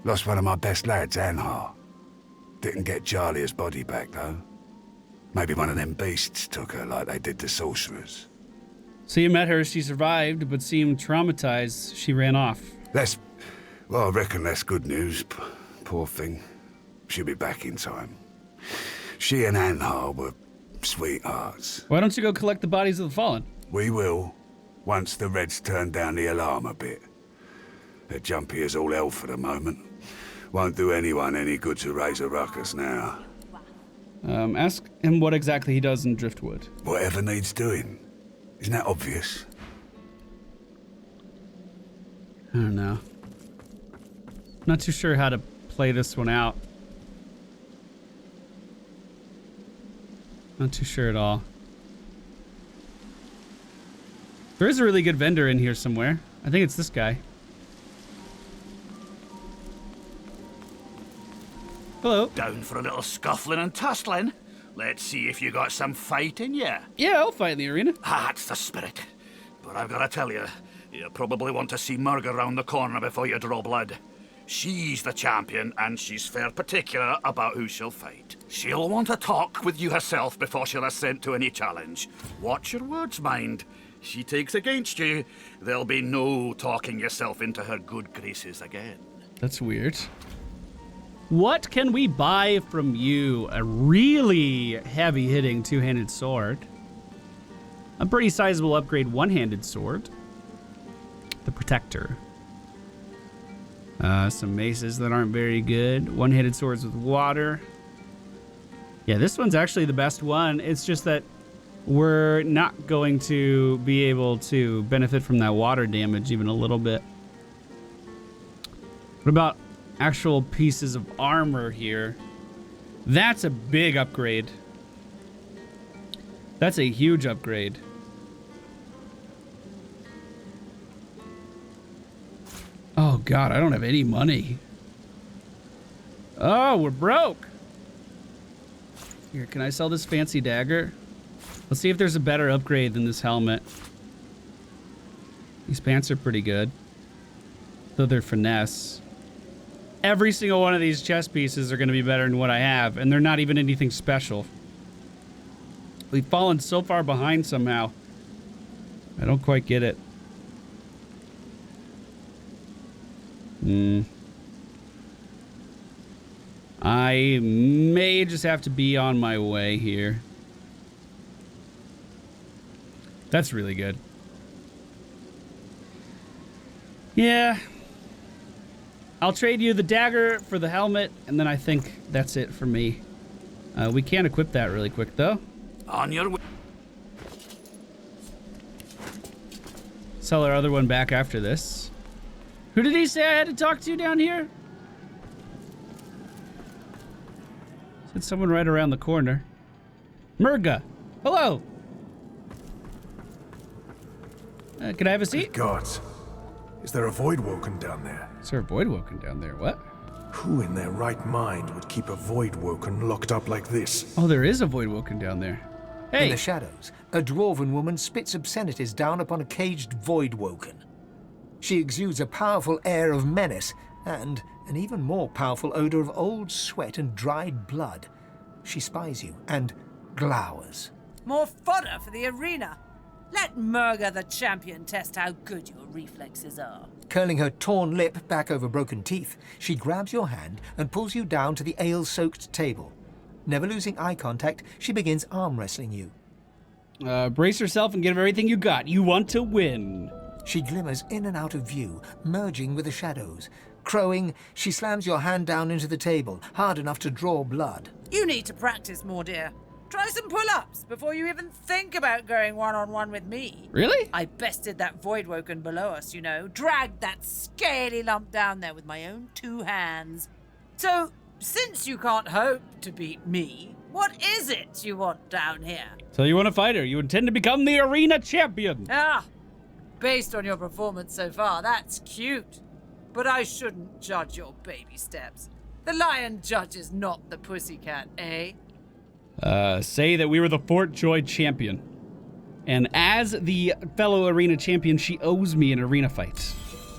Lost one of my best lads, Anhar. Didn't get Jalia's body back, though. Maybe one of them beasts took her like they did the sorcerers. So you met her, she survived, but seemed traumatized. She ran off. Well, I reckon that's good news. Poor thing. She'll be back in time. She and Anhar were sweethearts. Why don't you go collect the bodies of the fallen? We will, once the Reds turn down the alarm a bit. They're jumpy as all hell for the moment. Won't do anyone any good to raise a ruckus now. Ask him what exactly he does in Driftwood. Whatever needs doing. Isn't that obvious? I don't know. Not too sure how to play this one out. Not too sure at all. There is a really good vendor in here somewhere. I think it's this guy. Hello. Down for a little scuffling and tussling? Let's see if you got some fight in you. Yeah, I'll fight in the arena. That's the spirit. But I've got to tell you, you probably want to see Murga round the corner before you draw blood. She's the champion, and she's fair particular about who she'll fight. She'll want to talk with you herself before she'll assent to any challenge. Watch your words, mind. She takes against you, there'll be no talking yourself into her good graces again. That's weird. What can we buy from you? A really heavy-hitting two-handed sword. A pretty sizable upgrade one-handed sword. The Protector. Some maces that aren't very good. One-handed swords with water. Yeah, this one's actually the best one. It's just that we're not going to be able to benefit from that water damage even a little bit. What about actual pieces of armor here? That's a big upgrade. That's a huge upgrade. Oh God, I don't have any money. Oh, we're broke. Here, can I sell this fancy dagger? Let's see if there's a better upgrade than this helmet. These pants are pretty good, though they're finesse. Every single one of these chest pieces are going to be better than what I have, and they're not even anything special. We've fallen so far behind somehow. I don't quite get it. I may just have to be on my way here. That's really good. Yeah. I'll trade you the dagger for the helmet, and then I think that's it for me. We can equip that really quick, though. On your way. Sell our other one back after this. Who did he say I had to talk to down here? Said someone right around the corner. Murga, hello. Can I have a seat? Good gods. Is there a void woken down there? Is there a void woken down there? What? Who in their right mind would keep a void woken locked up like this? Oh, there is a void woken down there. Hey. In the shadows, a dwarven woman spits obscenities down upon a caged void woken. She exudes a powerful air of menace and an even more powerful odor of old sweat and dried blood. She spies you and glowers. More fodder for the arena. Let Murga the champion test how good your reflexes are. Curling her torn lip back over broken teeth, she grabs your hand and pulls you down to the ale-soaked table. Never losing eye contact, she begins arm wrestling you. Brace yourself and give everything you got. You want to win. She glimmers in and out of view, merging with the shadows. Crowing, she slams your hand down into the table, hard enough to draw blood. You need to practice more, dear. Try some pull-ups before you even think about going one-on-one with me. Really? I bested that void woken below us, you know. Dragged that scaly lump down there with my own 2 hands. So, since you can't hope to beat me, what is it you want down here? So you want to fight her? You intend to become the arena champion? Ah, based on your performance so far, that's cute. But I shouldn't judge your baby steps. The lion judges not the pussycat, eh? Say that we were the Fort Joy champion. And as the fellow arena champion, she owes me an arena fight.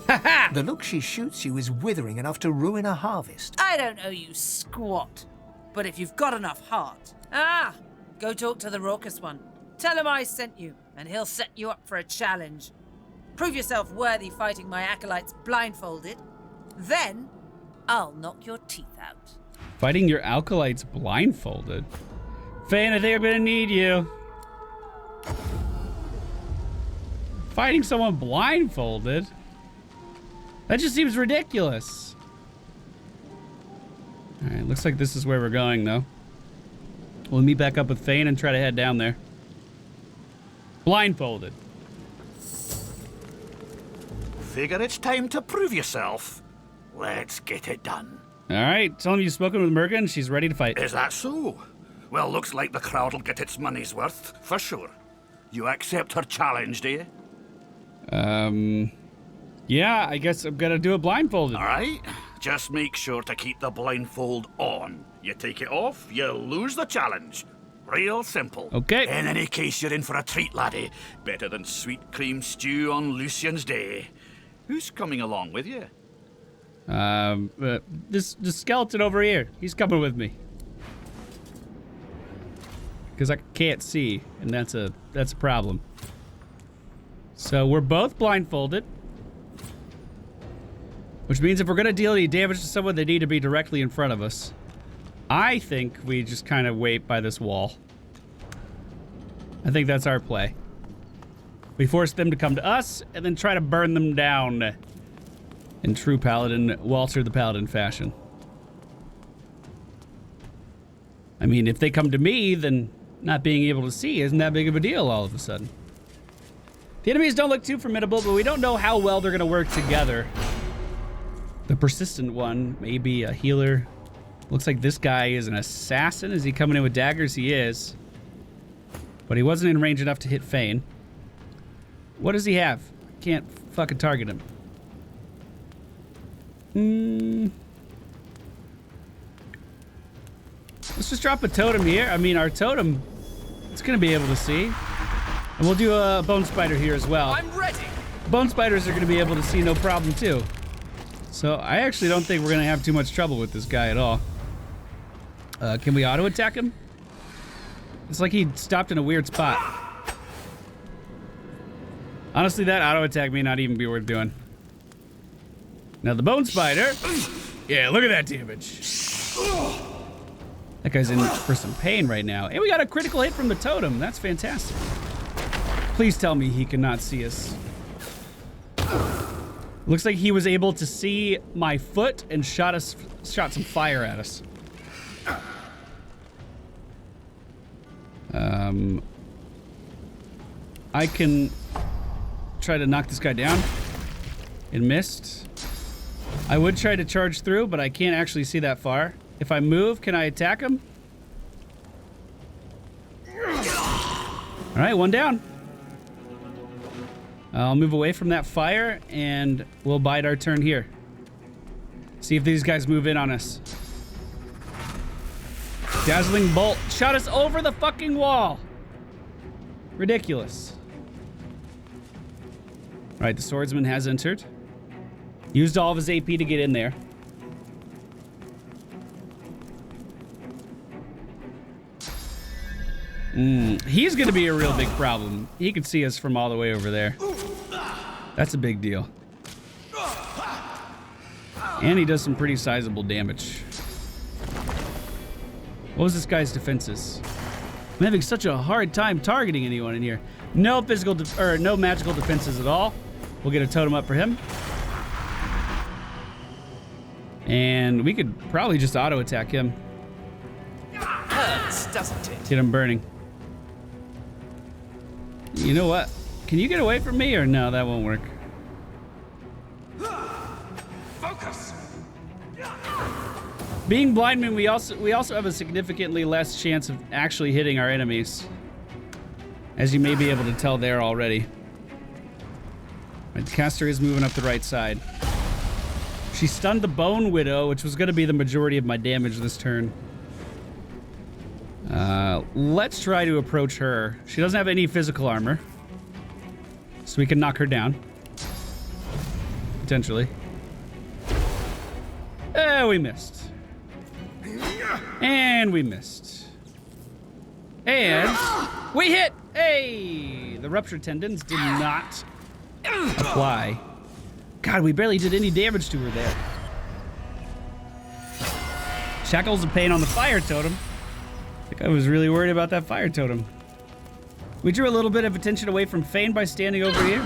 Ha-ha! The look she shoots you is withering enough to ruin a harvest. I don't owe you squat. But if you've got enough heart, go talk to the raucous one. Tell him I sent you, and he'll set you up for a challenge. Prove yourself worthy fighting my acolytes blindfolded. Then, I'll knock your teeth out. Fighting your acolytes blindfolded? Fane, I think I'm gonna need you. Fighting someone blindfolded? That just seems ridiculous. Alright, looks like this is where we're going, though. We'll meet back up with Fane and try to head down there. Blindfolded. Figure it's time to prove yourself. Let's get it done. Alright, tell him you've spoken with Murga and she's ready to fight. Is that so? Well, looks like the crowd'll get its money's worth, for sure. You accept her challenge, do you? Yeah, I guess I'm gonna do it blindfolded. Alright, just make sure to keep the blindfold on. You take it off, you lose the challenge. Real simple. Okay. In any case, you're in for a treat, laddie. Better than sweet cream stew on Lucian's Day. Who's coming along with you? This skeleton over here. He's coming with me. Because I can't see, and that's a problem. So we're both blindfolded. Which means if we're gonna deal any damage to someone, they need to be directly in front of us. I think we just kind of wait by this wall. I think that's our play. We force them to come to us, and then try to burn them down. In true Paladin, Walter the Paladin fashion. I mean, if they come to me, then not being able to see isn't that big of a deal all of a sudden. The enemies don't look too formidable, but we don't know how well they're gonna work together. The persistent one may be a healer. Looks like this guy is an assassin. Is he coming in with daggers? He is. But he wasn't in range enough to hit Fane. What does he have? Can't fucking target him. Let's just drop a totem here. I mean, our totem, it's gonna be able to see. And we'll do a bone spider here as well. I'm ready. Bone spiders are gonna be able to see no problem too. So I actually don't think we're gonna have too much trouble with this guy at all. Can we auto attack him? It's like he stopped in a weird spot. Honestly, that auto attack may not even be worth doing. Now the bone spider. Yeah, look at that damage. That guy's in for some pain right now. And we got a critical hit from the totem. That's fantastic. Please tell me he cannot see us. Looks like he was able to see my foot and shot some fire at us. I can try to knock this guy down. It missed. I would try to charge through, but I can't actually see that far. If I move, can I attack him? All right, one down. I'll move away from that fire and we'll bide our turn here. See if these guys move in on us. Dazzling bolt shot us over the fucking wall. Ridiculous. All right, the swordsman has entered. Used all of his AP to get in there. He's gonna be a real big problem. He can see us from all the way over there. That's a big deal. And he does some pretty sizable damage. What was this guy's defenses? I'm having such a hard time targeting anyone in here. No physical or no magical defenses at all. We'll get a totem up for him. And we could probably just auto attack him. Hurts, doesn't it? Get him burning. You know what? Can you get away from me or no? That won't work. Focus. Being blind means we also have a significantly less chance of actually hitting our enemies, as you may be able to tell there already. Right, the caster is moving up the right side. She stunned the Bone Widow, which was going to be the majority of my damage this turn. Let's try to approach her. She doesn't have any physical armor, so we can knock her down. Potentially. We missed. And we missed. And we hit! Hey! The ruptured tendons did not apply. God, we barely did any damage to her there. Shackles of pain on the fire totem. I think I was really worried about that fire totem. We drew a little bit of attention away from Fane by standing over here.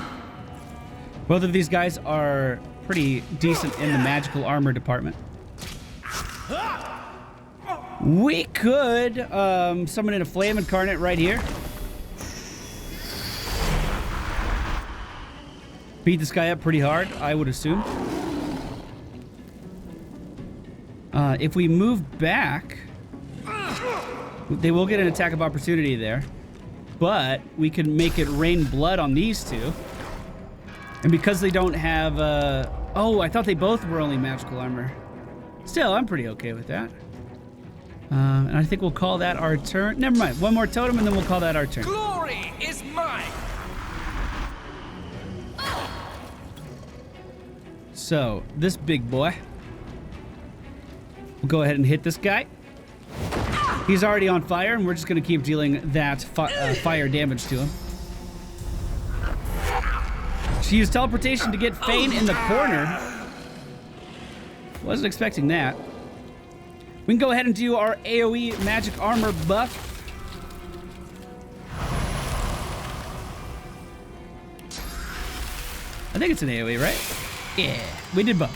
Both of these guys are pretty decent in the magical armor department. We could summon in a flame incarnate right here. Beat this guy up pretty hard, I would assume. If we move back, they will get an attack of opportunity there. But we can make it rain blood on these two. And because they don't have... oh, I thought they both were only magical armor. Still, I'm pretty okay with that. And I think we'll call that our turn. Never mind. One more totem and then we'll call that our turn. Glory is mine. So, this big boy. We'll go ahead and hit this guy. He's already on fire, and we're just going to keep dealing that fire damage to him. She used teleportation to get Fane in the corner. Wasn't expecting that. We can go ahead and do our AoE magic armor buff. I think it's an AoE, right? Yeah, we did both.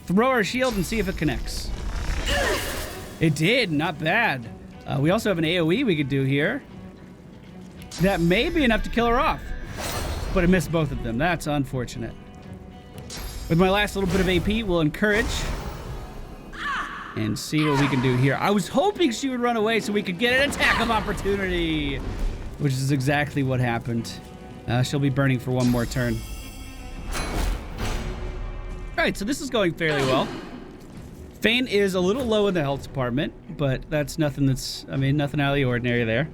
Throw our shield and see if it connects. It did, not bad. We also have an AoE we could do here. That may be enough to kill her off. But I missed both of them. That's unfortunate. With my last little bit of AP, we'll encourage and see what we can do here. I was hoping she would run away so we could get an attack of opportunity, which is exactly what happened. She'll be burning for one more turn. All right, so this is going fairly well. Fane is a little low in the health department, but that's nothing that's, I mean, nothing out of the ordinary there.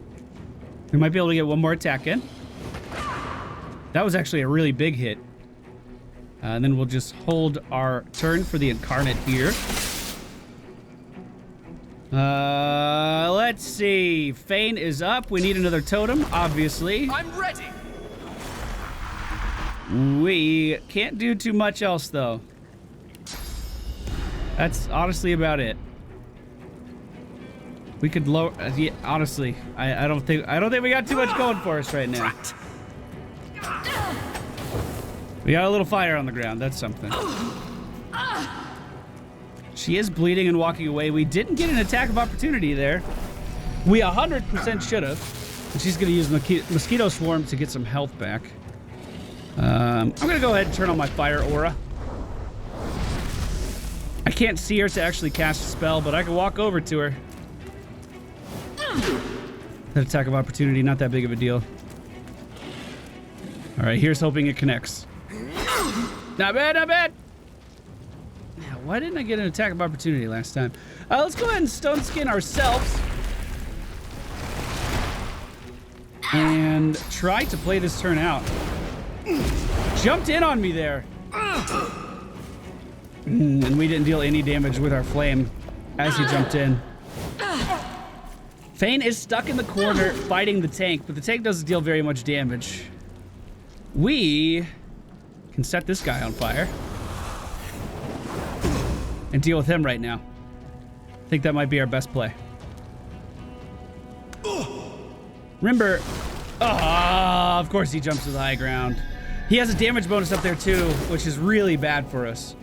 We might be able to get one more attack in. That was actually a really big hit. And then we'll just hold our turn for the Incarnate here. Let's see. Fane is up. We need another totem, obviously. I'm ready. We can't do too much else, though. That's honestly about it. We could lower. Yeah, honestly, I don't think we got too much going for us right now. We got a little fire on the ground. That's something. She is bleeding and walking away. We didn't get an attack of opportunity there. We 100% should have. And she's going to use mosquito swarm to get some health back. I'm going to go ahead and turn on my fire aura. I can't see her to actually cast a spell, but I can walk over to her. That attack of opportunity, not that big of a deal. All right, here's hoping it connects. Not bad, not bad. Now, why didn't I get an attack of opportunity last time? Let's go ahead and stone skin ourselves. And try to play this turn out. Jumped in on me there. And we didn't deal any damage with our flame as he jumped in. Fane is stuck in the corner fighting the tank, but the tank doesn't deal very much damage. We can set this guy on fire and deal with him right now. I think that might be our best play. Remember, of course he jumps to the high ground. He has a damage bonus up there too, which is really bad for us.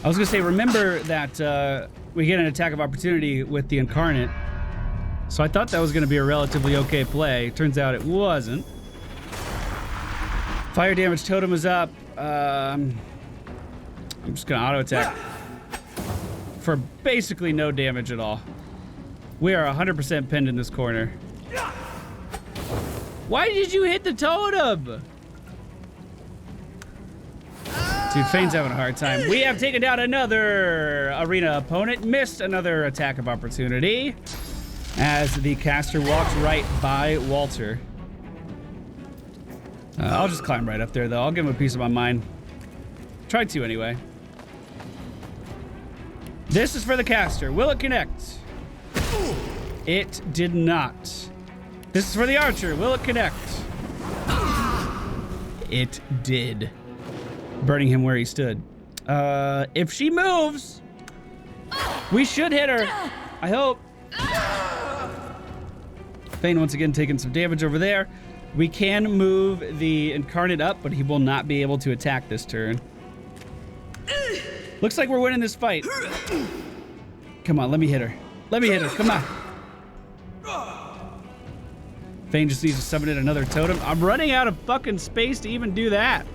I was gonna say, remember that we get an attack of opportunity with the Incarnate. So I thought that was gonna be a relatively okay play. Turns out it wasn't. Fire damage totem is up. I'm just gonna auto attack for basically no damage at all. We are 100% pinned in this corner. Why did you hit the totem? Dude, Fane's having a hard time. We have taken down another arena opponent. Missed another attack of opportunity as the caster walks right by Walter. I'll just climb right up there, though. I'll give him a piece of my mind. Try to, anyway. This is for the caster. Will it connect? It did not. This is for the archer. Will it connect? It did. Burning him where he stood. If she moves, we should hit her. I hope. Fane once again taking some damage over there. We can move the Incarnate up, but he will not be able to attack this turn. Looks like we're winning this fight. Come on, let me hit her. Let me hit her, come on. Fane just needs to summon in another totem. I'm running out of fucking space to even do that.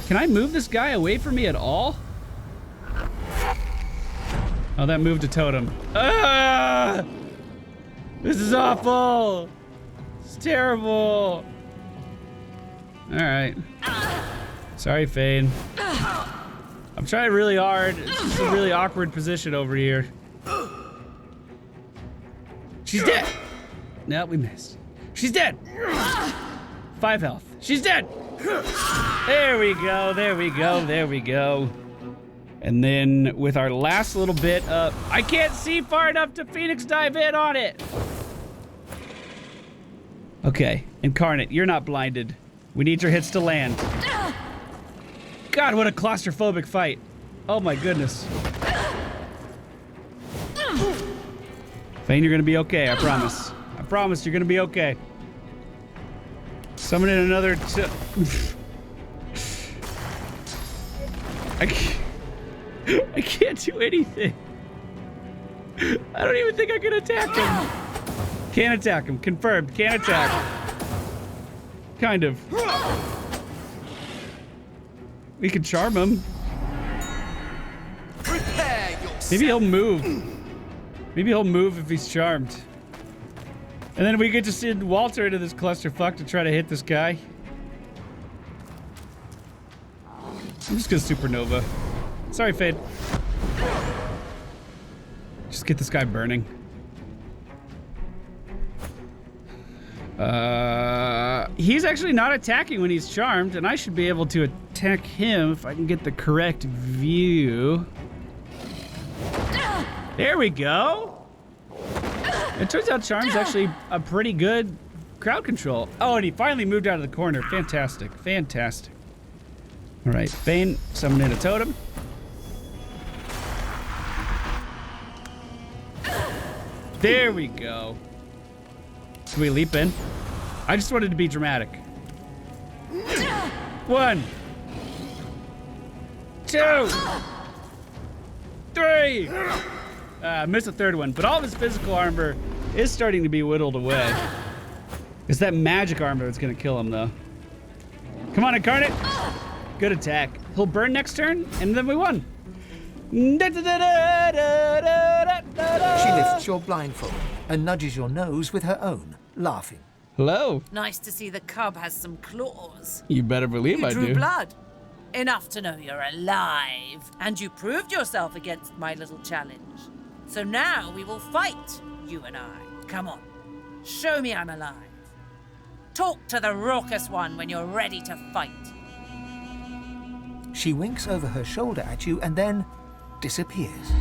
Can I move this guy away from me at all? Oh, that moved a totem. Ah! This is awful. It's terrible. All right. Sorry, Fane. I'm trying really hard. It's a really awkward position over here. She's dead. No, we missed. She's dead. 5 health. She's dead. There we go. There we go. There we go. And then with our last little bit of... I can't see far enough to Phoenix dive in on it. Okay, Incarnate, you're not blinded. We need your hits to land. God, what a claustrophobic fight. Oh my goodness. Fane, you're gonna be okay, I promise. I promise you're gonna be okay. Summon in another... I can't do anything. I don't even think I can attack him. Can't attack him. Confirmed. Can't attack. Kind of. We could charm him. Maybe he'll move. Maybe he'll move if he's charmed. And then we get to send Walter into this clusterfuck to try to hit this guy. I'm just gonna supernova. Sorry, Fade. Just get this guy burning. He's actually not attacking when he's charmed, and I should be able to attack him if I can get the correct view. There we go. It turns out charm's actually a pretty good crowd control. Oh, and he finally moved out of the corner. Fantastic, fantastic. All right, Bane, summon in a totem. There we go. Can we leap in? I just wanted to be dramatic. 1, 2, 3. Missed the third one, but all of his physical armor is starting to be whittled away. It's that magic armor that's gonna kill him, though. Come on, Incarnate. Good attack. He'll burn next turn, and then we won. She lifts your blindfold and nudges your nose with her own, laughing. Hello. Nice to see the cub has some claws. You better believe I do. You drew blood. Enough to know you're alive. And you proved yourself against my little challenge. So now we will fight, you and I. Come on. Show me I'm alive. Talk to the raucous one when you're ready to fight. She winks over her shoulder at you and then disappears.